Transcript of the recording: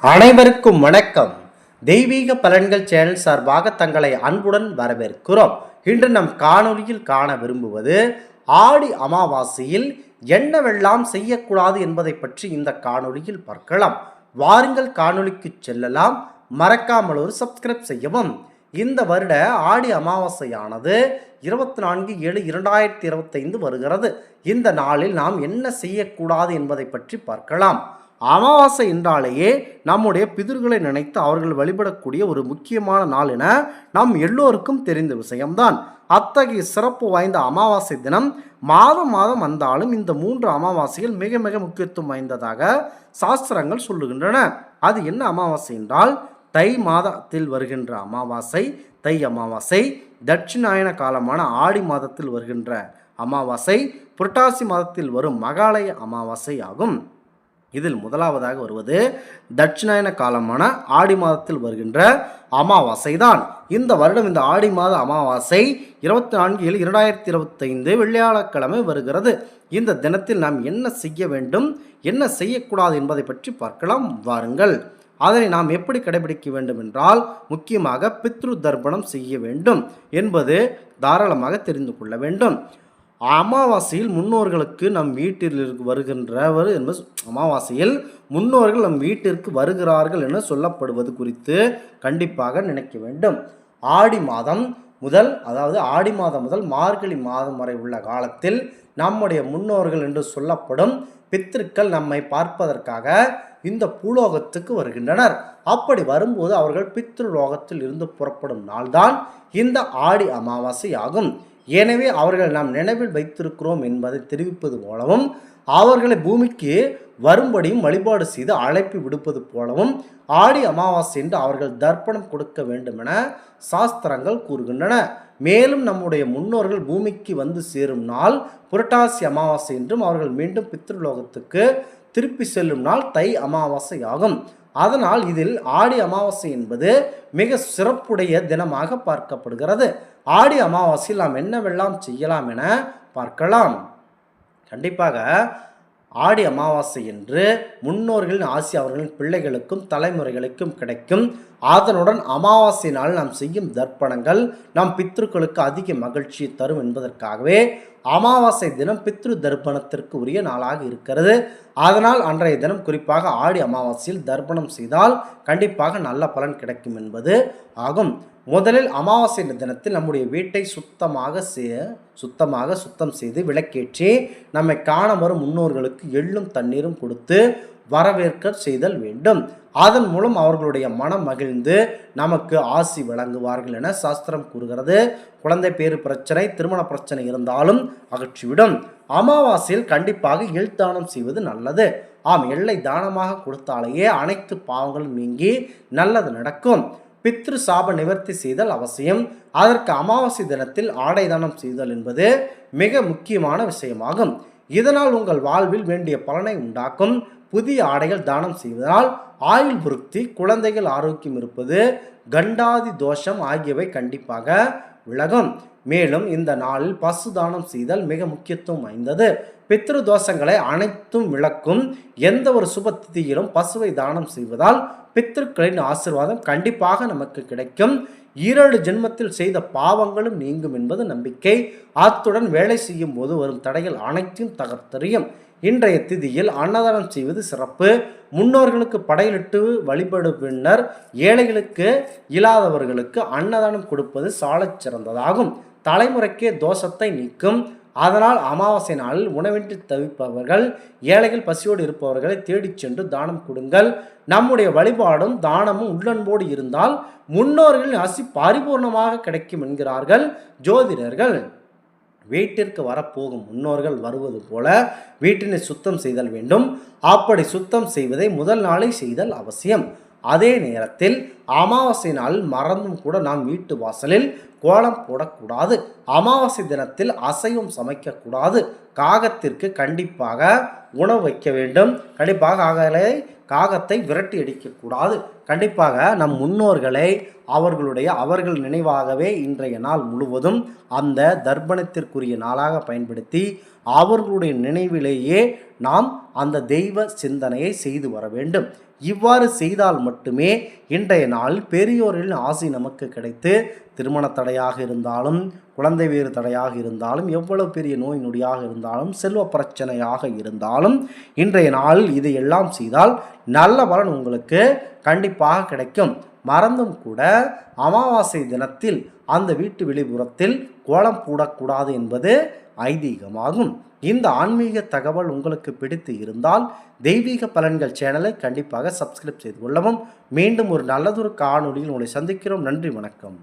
அனைவருக்கும் வணக்கம். தெய்வீக பலன்கள் சேனல் சார்பாக தங்களை அன்புடன் வரவேற்கிறோம். இன்று நம் காணொளியில் காண விரும்புவது ஆடி அமாவாசையில் என்னவெல்லாம் செய்யக்கூடாது என்பதை பற்றி இந்த காணொளியில் பார்க்கலாம். வாருங்கள் காணொளிக்கு செல்லலாம். மறக்காமல் ஒரு சப்ஸ்கிரைப் செய்யவும். இந்த வருட ஆடி அமாவாசையானது 24/7/2025 வருகிறது. இந்த நாளில் நாம் என்ன செய்யக்கூடாது என்பதை பற்றி பார்க்கலாம். அமாவாசை என்றாலேயே நம்முடைய பிதர்களை நினைத்து அவர்கள் வழிபடக்கூடிய ஒரு முக்கியமான நாள் என நாம் எல்லோருக்கும் தெரிந்த விஷயம்தான். அத்தகைய சிறப்பு வாய்ந்த அமாவாசை தினம் மாதம் வந்தாலும் இந்த 3 அமாவாசைகள் மிக மிக முக்கியத்துவம் வாய்ந்ததாக சாஸ்திரங்கள் சொல்லுகின்றன. அது என்ன அமாவாசை என்றால் தை மாதத்தில் வருகின்ற அமாவாசை தை அமாவாசை, தட்சிணாயன காலமான ஆடி மாதத்தில் வருகின்ற அமாவாசை, புரட்டாசி மாதத்தில் வரும் மகாலய அமாவாசை ஆகும். இதில் முதலாவதாக வருவது தட்சிணாயன காலமான ஆடி மாதத்தில் வருகின்ற அமாவாசை தான். இந்த வருடம் இந்த ஆடி மாத அமாவாசை 24/7/2025 வெள்ளியாழக்கிழமை வருகிறது. இந்த தினத்தில் நாம் என்ன செய்ய வேண்டும், என்ன செய்யக்கூடாது என்பதை பற்றி பார்க்கலாம். வாருங்கள். அதனை நாம் எப்படி கடைபிடிக்க வேண்டும் என்றால் முக்கியமாக பித்ரு தர்ப்பணம் செய்ய வேண்டும் என்பது தாராளமாக தெரிந்து கொள்ள வேண்டும். அமாவாசையில் முன்னோர்களுக்கு நம் வீட்டில் வருகின்றவர் என்பது அமாவாசையில் முன்னோர்கள் நம் வீட்டிற்கு வருகிறார்கள் என சொல்லப்படுவது குறித்து கண்டிப்பாக நினைக்க வேண்டும். ஆடி மாதம் முதல் மார்கழி மாதம் வரை உள்ள காலத்தில் நம்முடைய முன்னோர்கள் என்று சொல்லப்படும் பித்திருக்கள் நம்மை பார்ப்பதற்காக இந்த பூலோகத்துக்கு வருகின்றனர். அப்படி வரும்போது அவர்கள் பித்ருலோகத்தில் இருந்து புறப்படும் நாள்தான் இந்த ஆடி அமாவாசை ஆகும். எனவே அவர்கள் நாம் நினைவில் வைத்திருக்கிறோம் என்பதை தெரிவிப்பது போலவும் அவர்களை பூமிக்கு வரும்படியும் வழிபாடு செய்து அழைப்பு விடுப்பது போலவும் ஆடி அமாவாசை என்று அவர்கள் தர்ப்பணம் கொடுக்க வேண்டும் என சாஸ்திரங்கள் கூறுகின்றன. மேலும் நம்முடைய முன்னோர்கள் பூமிக்கு வந்து சேரும் நாள் புரட்டாசி அமாவாசை என்றும் அவர்கள் மீண்டும் பித்ருலோகத்துக்கு திருப்பி செல்லும் நாள் தை அமாவாசை ஆகும். அதனால் இதில் ஆடி அமாவாசை என்பது மிக சிறப்புடைய தினமாக பார்க்கப்படுகிறது. ஆடி அமாவாசையில் நாம் என்னவெல்லாம் செய்யலாம் என பார்க்கலாம். கண்டிப்பாக ஆடி அமாவாசை என்று முன்னோர்களின் ஆசி அவர்களின் பிள்ளைகளுக்கும் தலைமுறைகளுக்கும் கிடைக்கும். அதனுடன் அமாவாசை நாள் நாம் செய்யும் தர்ப்பணங்கள் நம் பித்ருக்களுக்கு அதிக மகிழ்ச்சியை தரும் என்பதற்காகவே அமாவாசை தினம் பித்ரு தர்ப்பணத்திற்கு உரிய நாளாக இருக்கிறது. அதனால் அன்றைய தினம் குறிப்பாக ஆடி அமாவாசையில் தர்ப்பணம் செய்தால் கண்டிப்பாக நல்ல பலன் கிடைக்கும் என்பது ஆகும். முதலில் அமாவாசை தினத்தில் நம்முடைய வீட்டை சுத்தம் செய்து விளக்கேற்றி நம்மை காண வரும் முன்னோர்களுக்கு எள்ளும் தண்ணீரும் கொடுத்து வரவேற்க செய்தல் வேண்டும். அதன் மூலம் அவர்களுடைய மனம் மகிழ்ந்து நமக்கு ஆசி வழங்குவார்கள் என சாஸ்திரம் கூறுகிறது. குழந்தை பேறு பிரச்சனை, திருமண பிரச்சனை இருந்தாலும் அகற்றிவிடும். அமாவாசையில் கண்டிப்பாக எள் தானம் செய்வது நல்லது. எள்ளை தானமாக கொடுத்தாலேயே அனைத்து பாவங்களும் நீங்கி நல்லது நடக்கும். பித்ரு சாப நிவர்த்தி செய்தல் அவசியம். அதற்கு அமாவாசை தினத்தில் ஆடை தானம் செய்தல் என்பது மிக முக்கியமான விஷயமாகும். இதனால் உங்கள் வாழ்வில் வேண்டிய பலனை உண்டாக்கும். புதிய ஆடைகள் தானம் செய்வதனால் ஆயுள் விருத்தி, குழந்தைகள் ஆரோக்கியம் இருப்பது, கண்டாதி தோஷம் ஆகியவை கண்டிப்பாக விலகும். மேலும் இந்த நாளில் பசு தானம் செய்தல் மிக முக்கியத்துவம் வாய்ந்தது. பித்ரு தோஷங்களை அனைத்தும் விளக்கும். எந்த ஒரு சுப திதியிலும் பசுவை தானம் செய்வதால் பித்ருக்களின் ஆசீர்வாதம் கண்டிப்பாக நமக்கு கிடைக்கும். 7 ஜென்மத்தில் செய்த பாவங்களும் நீங்கும் என்பது நம்பிக்கை. அத்துடன் வேலை செய்யும் போது வரும் தடைகள் அனைத்தையும் தகர்த்தெறியும். இன்றைய திதியில் அன்னதானம் செய்வது சிறப்பு. முன்னோர்களுக்கு படையிலிட்டு வழிபடு பின்னர் ஏழைகளுக்கு இல்லாதவர்களுக்கு அன்னதானம் கொடுப்பது சாலச் சிறந்ததாகும். தலைமுறைக்கே தோஷத்தை நீக்கும். அதனால் அமாவாசை நாளில் உணவின்றி தவிப்பவர்கள், ஏழைகள், பசியோடு இருப்பவர்களை தேடிச் சென்று தானம் கொடுங்கள். நம்முடைய வழிபாடும் தானமும் உள்ளன்போடு இருந்தால் முன்னோர்களின் ஆசி பரிபூர்ணமாக கிடைக்கும் என்கிறார்கள் ஜோதிடர்கள். வீட்டிற்கு வரப்போகும் முன்னோர்கள் வருவது போல வீட்டினை சுத்தம் செய்தல் வேண்டும். அப்படி சுத்தம் செய்வதை முதல் நாளை செய்தல் அவசியம். அதே நேரத்தில் அமாவாசை நாளில் மறந்தும் கூட நாம் வீட்டு வாசலில் கோலம் போடக்கூடாது. அமாவாசை தினத்தில் அசைவம் சமைக்கக்கூடாது. காகத்திற்கு கண்டிப்பாக உணவு வைக்க வேண்டும். கண்டிப்பாக காகத்தை விரட்டி அடிக்கக்கூடாது. கண்டிப்பாக நம் முன்னோர்களை அவர்கள் நினைவாகவே இன்றைய நாள் முழுவதும் அந்த தர்ப்பணத்திற்குரிய நாளாக பயன்படுத்தி அவர்களுடைய நினைவிலேயே நாம் அந்த தெய்வ சிந்தனையை செய்து வர வேண்டும். இவ்வாறு செய்தால் மட்டுமே இன்றைய நாளில் பெரியோரின் ஆசி நமக்கு கிடைத்து திருமண தடையாக இருந்தாலும், குழந்தை வேறு தடையாக இருந்தாலும், எவ்வளவு பெரிய நோய் நொடியாக இருந்தாலும், செல்வ பிரச்சனையாக இருந்தாலும், இன்றைய நாளில் இதையெல்லாம் செய்தால் நல்ல பலன் உங்களுக்கு கண்டிப்பாக கிடைக்கும். மறந்தும் கூட அமாவாசை தினத்தில் அந்த வீட்டு வெளிப்புறத்தில் கோலம் போடக்கூடாது என்பது ஐதீகமாகும். இந்த ஆன்மீக தகவல் உங்களுக்கு பிடித்து இருந்தால் தெய்வீக பலன்கள் சேனலை கண்டிப்பாக சப்ஸ்கிரைப் செய்து கொள்ளவும். மீண்டும் ஒரு நல்லதொரு காணொளியில் உங்களை சந்திக்கிறோம். நன்றி, வணக்கம்.